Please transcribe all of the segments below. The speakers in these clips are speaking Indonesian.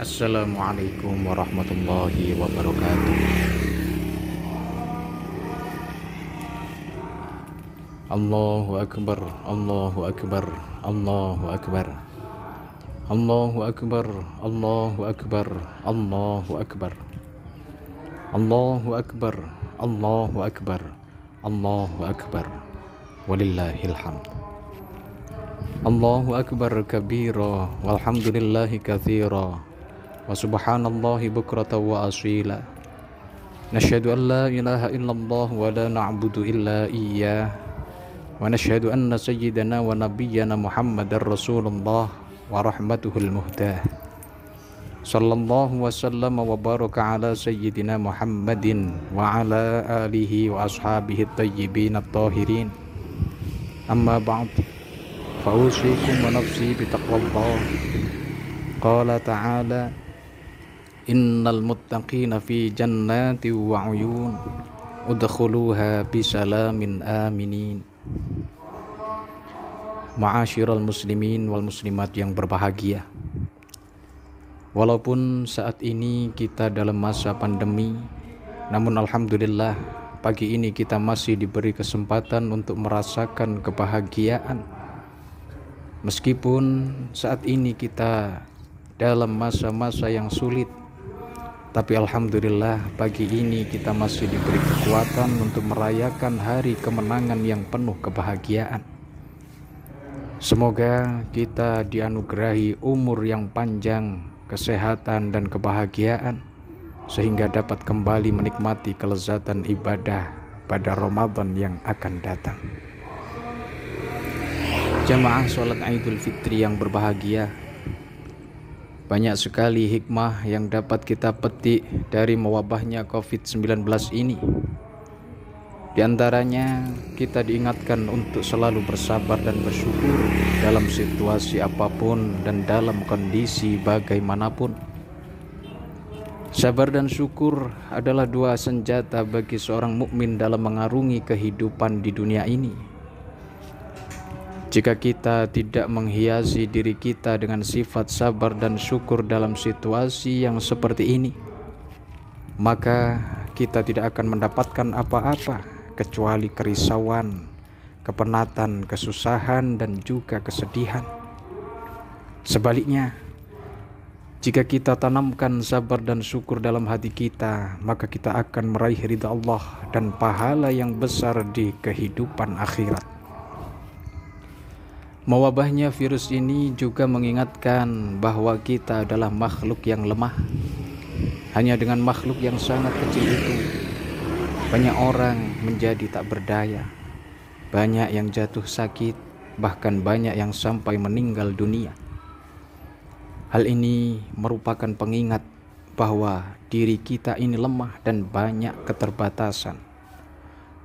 Assalamualaikum warahmatullahi wabarakatuh. Allahu Akbar, Allahu Akbar, Allahu Akbar, Allahu Akbar, Allahu Akbar, Allahu Akbar, Allahu Akbar, Allahu Akbar, Allahu Akbar, walillahil hamd. Allahu Akbar kabira, walhamdulillahi katsira, wa subhanallahi bukratan wa asila. Nashhadu an la ilaha illallah wa la na'budu illa iyyah, wa nashhadu anna sayyidana wa nabiyyana Muhammadar Rasulullah wa rahmatuhul muhdah. Sallallahu wa sallama wa baraka ala sayyidina Muhammadin wa ala alihi wa ashabihi at-tayyibin at-tahirin. Amma ba'd, fa'usikum wa nafsi bitaqwallah. Qala ta'ala: innal muttaqina fi jannati wa 'uyun udkhuluha bisalamin aminin. Ma'asyiral muslimin wal muslimat yang berbahagia, walaupun saat ini kita dalam masa pandemi, namun alhamdulillah pagi ini kita masih diberi kesempatan untuk merasakan kebahagiaan. Meskipun saat ini kita dalam masa-masa yang sulit, tapi alhamdulillah pagi ini kita masih diberi kekuatan untuk merayakan hari kemenangan yang penuh kebahagiaan. Semoga kita dianugerahi umur yang panjang, kesehatan dan kebahagiaan, sehingga dapat kembali menikmati kelezatan ibadah pada Ramadan yang akan datang. Jamaah sholat Idul Fitri yang berbahagia, banyak sekali hikmah yang dapat kita petik dari mewabahnya COVID-19 ini. Di antaranya, kita diingatkan untuk selalu bersabar dan bersyukur dalam situasi apapun dan dalam kondisi bagaimanapun. Sabar dan syukur adalah dua senjata bagi seorang mukmin dalam mengarungi kehidupan di dunia ini. Jika kita tidak menghiasi diri kita dengan sifat sabar dan syukur dalam situasi yang seperti ini, maka kita tidak akan mendapatkan apa-apa kecuali kerisauan, kepenatan, kesusahan, dan juga kesedihan. Sebaliknya, jika kita tanamkan sabar dan syukur dalam hati kita, maka kita akan meraih ridha Allah dan pahala yang besar di kehidupan akhirat. Mewabahnya virus ini juga mengingatkan bahwa kita adalah makhluk yang lemah. Hanya dengan makhluk yang sangat kecil itu, banyak orang menjadi tak berdaya, banyak yang jatuh sakit, bahkan banyak yang sampai meninggal dunia. Hal ini merupakan pengingat bahwa diri kita ini lemah dan banyak keterbatasan.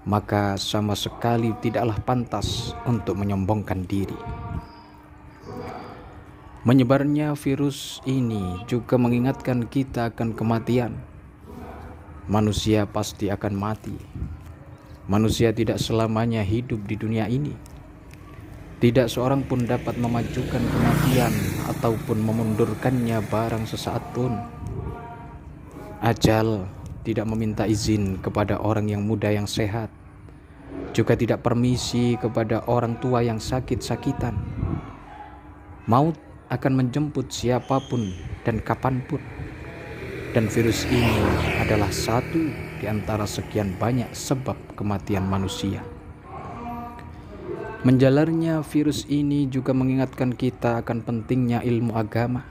Maka sama sekali tidaklah pantas untuk menyombongkan diri. Menyebarnya virus ini juga mengingatkan kita akan kematian. Manusia pasti akan mati. Manusia tidak selamanya hidup di dunia ini. Tidak seorang pun dapat memajukan kematian ataupun memundurkannya barang sesaat pun. Ajal tidak meminta izin kepada orang yang muda yang sehat, juga tidak permisi kepada orang tua yang sakit-sakitan. Maut akan menjemput siapapun dan kapanpun. Dan virus ini adalah satu di antara sekian banyak sebab kematian manusia. Menjalarnya virus ini juga mengingatkan kita akan pentingnya ilmu agama.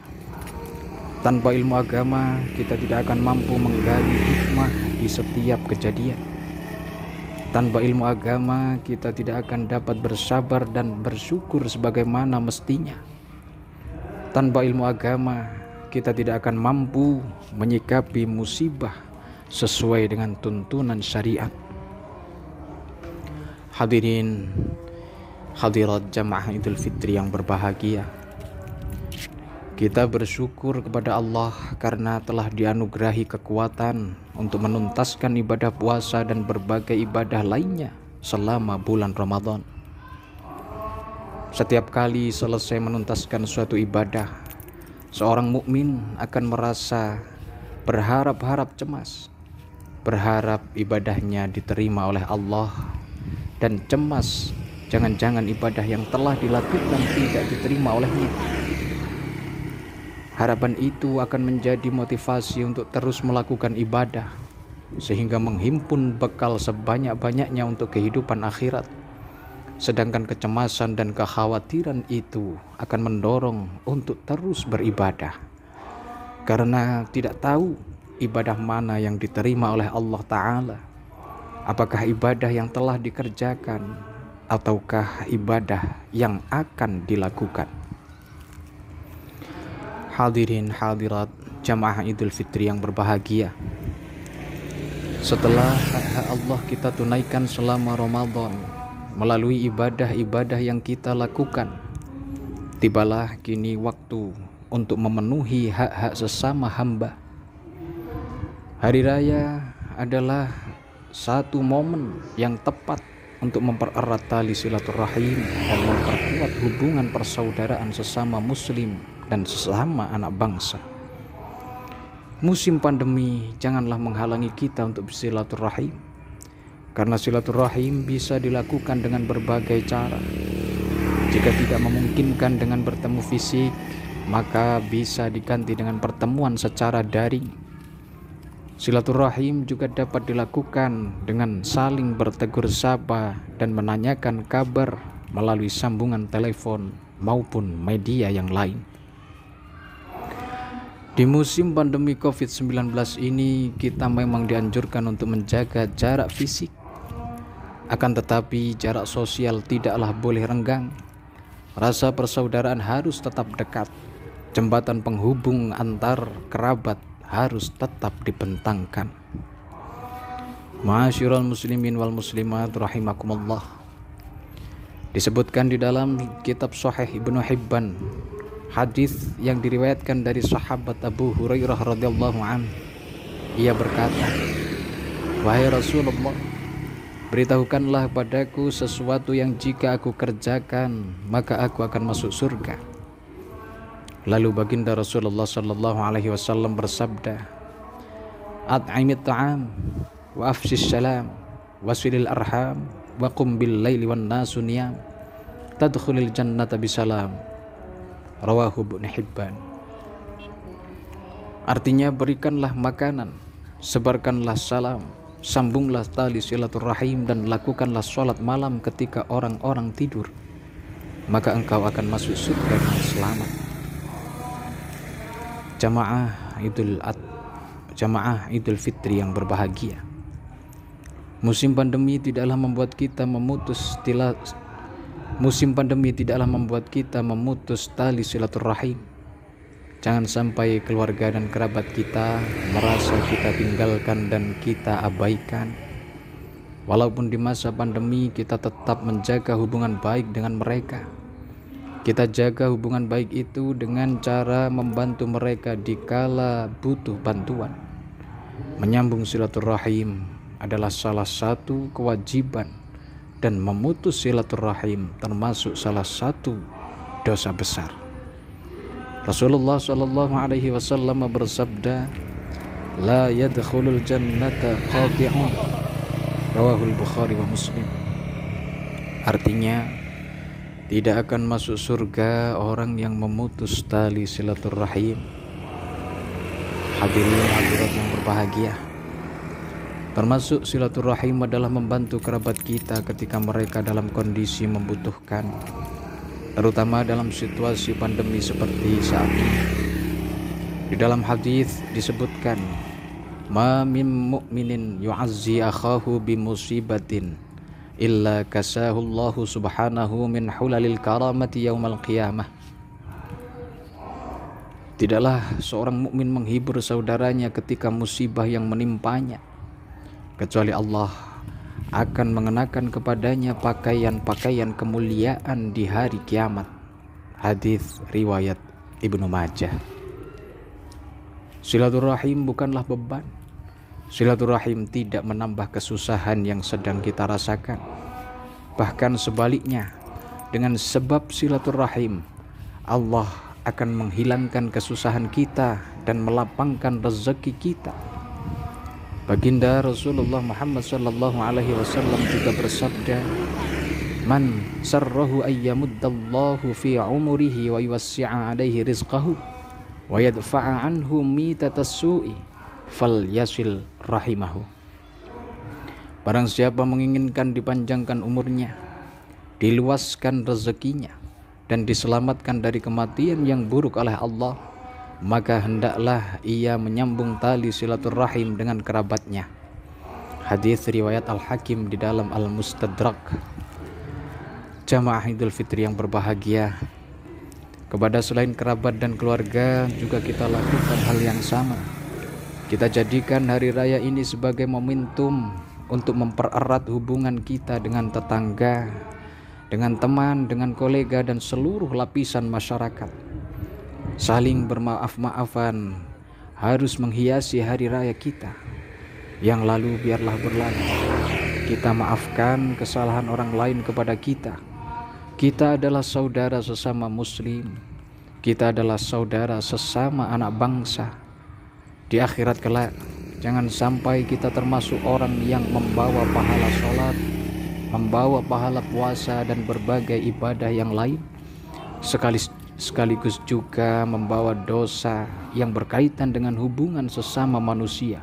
Tanpa ilmu agama, kita tidak akan mampu menggali hikmah di setiap kejadian. Tanpa ilmu agama, kita tidak akan dapat bersabar dan bersyukur sebagaimana mestinya. Tanpa ilmu agama, kita tidak akan mampu menyikapi musibah sesuai dengan tuntunan syariat. Hadirin hadirat jamaah Idul Fitri yang berbahagia, kita bersyukur kepada Allah karena telah dianugerahi kekuatan untuk menuntaskan ibadah puasa dan berbagai ibadah lainnya selama bulan Ramadan. Setiap kali selesai menuntaskan suatu ibadah, Seorang mukmin akan merasa berharap-harap cemas, berharap ibadahnya diterima oleh Allah, dan cemas jangan-jangan ibadah yang telah dilakukan tidak diterima olehnya. Harapan itu akan menjadi motivasi untuk terus melakukan ibadah, sehingga menghimpun bekal sebanyak-banyaknya untuk kehidupan akhirat. Sedangkan kecemasan dan kekhawatiran itu akan mendorong untuk terus beribadah, karena tidak tahu ibadah mana yang diterima oleh Allah Ta'ala. Apakah ibadah yang telah dikerjakan ataukah ibadah yang akan dilakukan. Hadirin hadirat jamaah Idul Fitri yang berbahagia, setelah hak Allah kita tunaikan selama Ramadan melalui ibadah-ibadah yang kita lakukan, tibalah kini waktu untuk memenuhi hak-hak sesama hamba. Hari raya adalah satu momen yang tepat untuk mempererat tali silaturahim dan memperkuat hubungan persaudaraan sesama muslim dan sesama anak bangsa. Musim pandemi janganlah menghalangi kita untuk bersilaturahim, karena silaturahim bisa dilakukan dengan berbagai cara. Jika tidak memungkinkan dengan bertemu fisik, maka bisa diganti dengan pertemuan secara daring. Silaturahim juga dapat dilakukan dengan saling bertegur sapa dan menanyakan kabar melalui sambungan telepon maupun media yang lain. Di musim pandemi COVID-19 ini, kita memang dianjurkan untuk menjaga jarak fisik. Akan tetapi jarak sosial tidaklah boleh renggang. Rasa persaudaraan harus tetap dekat. Jembatan penghubung antar kerabat harus tetap dibentangkan. Ma'asyiral muslimin wal muslimat rahimakumullah. Disebutkan di dalam kitab Sahih Ibnu Hibban, hadis yang diriwayatkan dari sahabat Abu Hurairah radhiyallahu anhu. Ia berkata, "Wahai Rasulullah, beritahukanlah padaku sesuatu yang jika aku kerjakan maka aku akan masuk surga." Lalu baginda Rasulullah sallallahu alaihi wasallam bersabda, "At'imit ta'am wa afshis salam wasilil arham wa qum bil laili wan nasu niyam tadkhulil jannata bisalam." Rawahu Ibnu Hibban. Artinya, berikanlah makanan, sebarkanlah salam, sambunglah tali silaturahim, dan lakukanlah sholat malam ketika orang-orang tidur, maka engkau akan masuk surga dengan selamat. Jamaah Idul Fitri yang berbahagia, musim pandemi tidaklah membuat kita memutus tali silaturahim. Jangan sampai keluarga dan kerabat kita merasa kita tinggalkan dan kita abaikan. Walaupun di masa pandemi, kita tetap menjaga hubungan baik dengan mereka. Kita jaga hubungan baik itu dengan cara membantu mereka dikala butuh bantuan. Menyambung silaturahim adalah salah satu kewajiban, dan memutus silaturahim termasuk salah satu dosa besar. Rasulullah sallallahu alaihi wasallam bersabda, "La yadkhulul jannata qati'un." Rawahul Bukhari wa Muslim. Artinya, tidak akan masuk surga orang yang memutus tali silaturahim. Hadirin hadirat yang berbahagia, termasuk silaturahim adalah membantu kerabat kita ketika mereka dalam kondisi membutuhkan, terutama dalam situasi pandemi seperti saat ini. Di dalam hadis disebutkan, "Ma min mu'minin yu'azzi akhahu bi musibatin illa kasahullahu subhanahu min hulalil karamati yaumal qiyamah." Tidaklah seorang mukmin menghibur saudaranya ketika musibah yang menimpanya, kecuali Allah akan mengenakan kepadanya pakaian-pakaian kemuliaan di hari kiamat. Hadis riwayat Ibnu Majah. Silaturahim bukanlah beban. Silaturahim tidak menambah kesusahan yang sedang kita rasakan. Bahkan sebaliknya, dengan sebab silaturahim, Allah akan menghilangkan kesusahan kita dan melapangkan rezeki kita. Baginda Rasulullah Muhammad sallallahu alaihi wasallam juga bersabda, "Man sarrahu ayyamuddallahu fi umrihi wa yuwassi'a alaihi rizqahu wa yadfa'a anhu mitatas su'i falyasil rahimahu." Barang siapa menginginkan dipanjangkan umurnya, diluaskan rezekinya, dan diselamatkan dari kematian yang buruk oleh Allah, maka hendaklah ia menyambung tali silaturahim dengan kerabatnya. Hadis riwayat Al-Hakim di dalam Al-Mustadrak. Jamaah Idul Fitri yang berbahagia, kepada selain kerabat dan keluarga juga kita lakukan hal yang sama. Kita jadikan hari raya ini sebagai momentum untuk mempererat hubungan kita dengan tetangga, dengan teman, dengan kolega, dan seluruh lapisan masyarakat. Saling bermaaf-maafan harus menghiasi hari raya kita. Yang lalu biarlah berlalu. Kita maafkan kesalahan orang lain kepada kita. Kita adalah saudara sesama muslim. Kita adalah saudara sesama anak bangsa. Di akhirat kelak, jangan sampai kita termasuk orang yang membawa pahala sholat, membawa pahala puasa dan berbagai ibadah yang lain, sekaligus juga membawa dosa yang berkaitan dengan hubungan sesama manusia,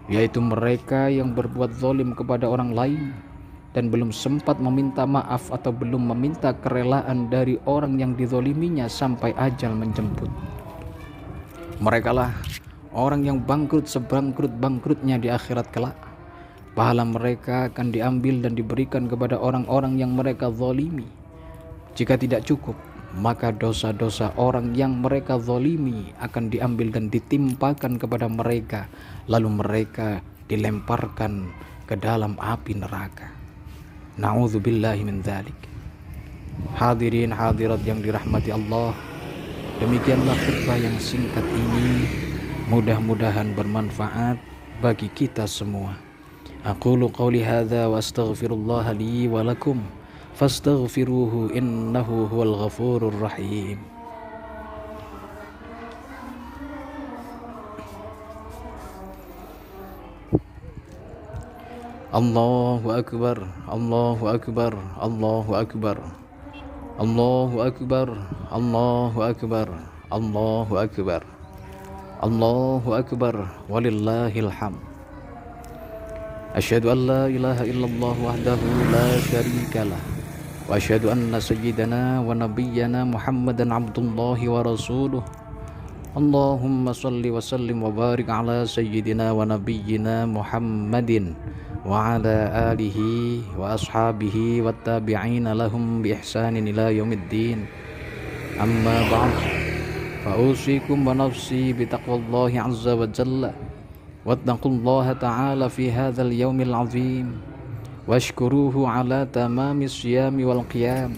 yaitu mereka yang berbuat zalim kepada orang lain dan belum sempat meminta maaf atau belum meminta kerelaan dari orang yang dizaliminya sampai ajal menjemput. Merekalah orang yang bangkrut sebangkrut-bangkrutnya di akhirat kelak. Pahala mereka akan diambil dan diberikan kepada orang-orang yang mereka zalimi. Jika tidak cukup, maka dosa-dosa orang yang mereka zalimi akan diambil dan ditimpakan kepada mereka, lalu mereka dilemparkan ke dalam api neraka. Na'udzubillahi min dzalik. Hadirin hadirat yang dirahmati Allah, demikianlah khutbah yang singkat ini, mudah-mudahan bermanfaat bagi kita semua. Aqulu qawli hadza wa astaghfirullah li wa lakum fastaghfiruhu innahu huwal ghafurur rahim. Allahu akbar, Allahu akbar, Allahu akbar, Allahu akbar, Allahu akbar, Allahu akbar, Allahu akbar, walillahil hamd. Asyhadu an la ilaha illallah wahdahu la syarikalah, wa asyhadu anna sayyidana wa nabiyyana Muhammadan abdullahi wa rasuluh. Allahumma salli wa sallim wa barik ala sayyidina wa nabiyyina Muhammadin wa ala alihi wa ashabihi wa tabi'ina lahum bi ihsanin ila yaumiddin. Amma ba'd, fa usikum wa nafsi bi taqwallahi azza wa jalla wattaqullaha ta'ala fi hadzal yaumil azim washkuruhu ala tamamis siyami wal qiyam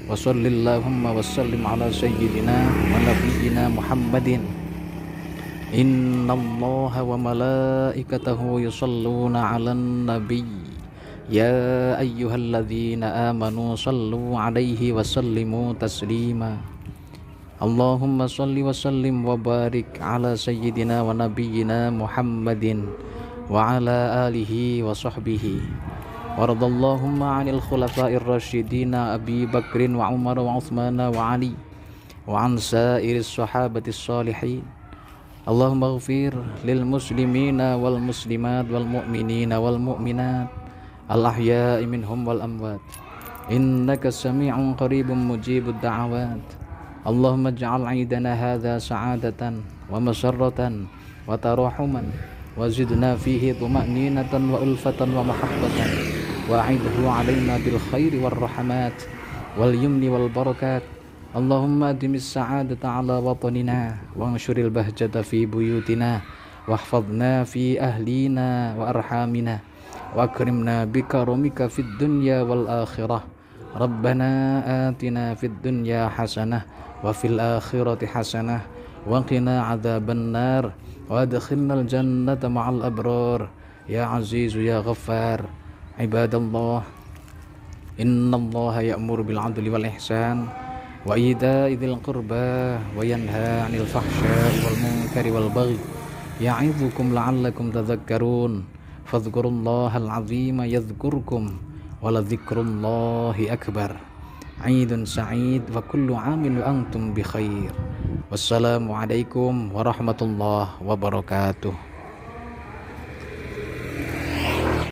wa sallallahumma wa sallim ala sayyidina wa nabiyyina Muhammadin. Innallaha wa malaikatahu yusalluna 'alan nabiy ya ayyuhalladzina amanu sallu 'alaihi wa sallimu taslima. Allahumma salli wa sallim wa barik ala sayyidina wa nabiyyina Muhammadin wa ala alihi wa sahbihi. Waradallahumma 'anil khulafa'ir rasyidina Abi Bakrin wa Umar wa Utsman wa Ali wa an sa'iris sahabatis salihin. Allahumma ighfir lil muslimina wal muslimat wal mu'minina wal mu'minat al ahya'i minhum wal amwat innaka sami'un qaribun mujibud da'awat. Allahumma ij'al 'idana hadza sa'adatan wa masarratan wa tarahuman wa zidna fihi tuma'ninatan wa ulfatan wa mahabbatan wa 'idhu 'alaina bil khairi war rahmat wal yumni wal barakat. Allahumma adimis sa'adata 'ala watanina wa anshuril bahjata fi buyutina wahfadna fi ahlina wa arhamina wa akrimna bikaramika fid dunya wal akhirah. Rabbana atina fid dunya hasanah wa fil akhirati hasanah wa qina adzaban nar wa adkhilnal jannata ma'al abrar ya azizu ya ghaffar. Ibadallah, innallaha ya'muru bil 'adli wal ihsan وإيتاء ذي القربى وينهى عن الفحشاء والمنكر والبغي يعظكم لعلكم تذكرون فاذكروا الله العظيم يذكركم ولذكر الله أكبر عيد سعيد وكل عام وأنتم بخير والسلام عليكم ورحمة الله وبركاته.